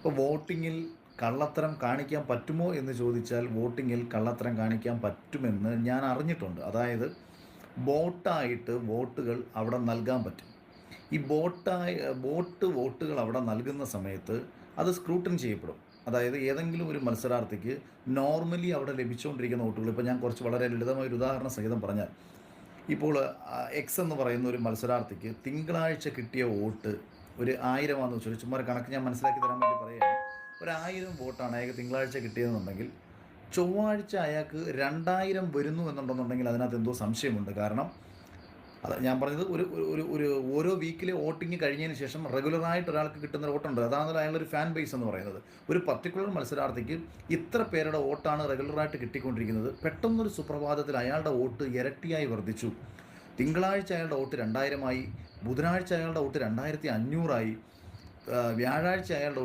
ഇപ്പോൾ വോട്ടിങ്ങിൽ കള്ളത്തരം കാണിക്കാൻ പറ്റുമോ എന്ന് ചോദിച്ചാൽ വോട്ടിങ്ങിൽ കള്ളത്തരം കാണിക്കാൻ പറ്റുമെന്ന് ഞാൻ അറിഞ്ഞിട്ടുണ്ട്. അതായത് ബോട്ടായിട്ട് വോട്ടുകൾ അവിടെ നൽകാൻ പറ്റും. ഈ വോട്ടുകൾ അവിടെ നൽകുന്ന സമയത്ത് അത് സ്ക്രൂട്ടൻ ചെയ്യപ്പെടും. അതായത് ഏതെങ്കിലും ഒരു മത്സരാർത്ഥിക്ക് നോർമലി അവിടെ ലഭിച്ചുകൊണ്ടിരിക്കുന്ന വോട്ടുകൾ, ഇപ്പോൾ ഞാൻ കുറച്ച് വളരെ ലളിതമായ ഒരു ഉദാഹരണ സഹിതം പറഞ്ഞാൽ, ഇപ്പോൾ എക്സ് എന്ന് പറയുന്ന ഒരു മത്സരാർത്ഥിക്ക് തിങ്കളാഴ്ച കിട്ടിയ വോട്ട് ഒരു 1000 ആണെന്ന് വെച്ചാൽ, ചുമ്മാ ഒരു കണക്ക് ഞാൻ മനസ്സിലാക്കി തരാൻ വേണ്ടി പറയുകയാണ്. ഒരു 1000 വോട്ടാണ് അയാൾക്ക് തിങ്കളാഴ്ച കിട്ടിയതെന്നുണ്ടെങ്കിൽ ചൊവ്വാഴ്ച അയാൾക്ക് 2000 വരുന്നു എന്നുണ്ടെന്നുണ്ടെങ്കിൽ അതിനകത്ത് എന്തോ സംശയമുണ്ട്. കാരണം അത് ഞാൻ പറഞ്ഞത് ഒരു ഒരു ഒരു ഓരോ വീക്കിലെ വോട്ടിങ് കഴിഞ്ഞതിന് ശേഷം റെഗുലറായിട്ട് ഒരാൾക്ക് കിട്ടുന്ന വോട്ടുണ്ട്. അതാണ് അയാളൊരു ഫാൻ ബേസ് എന്ന് പറയുന്നത്. ഒരു പർട്ടിക്കുലർ മത്സരാർത്ഥിക്ക് ഇത്ര പേരുടെ വോട്ടാണ് റെഗുലറായിട്ട് കിട്ടിക്കൊണ്ടിരിക്കുന്നത്. പെട്ടെന്നൊരു സുപ്രഭാതത്തിൽ അയാളുടെ വോട്ട് ഇരട്ടിയായി വർദ്ധിച്ചു. തിങ്കളാഴ്ച അയാളുടെ വോട്ട് 2000 ആയി, ബുധനാഴ്ച അയാളുടെ വോട്ട് 2500 ആയി, വ്യാഴാഴ്ച അയാളുടെ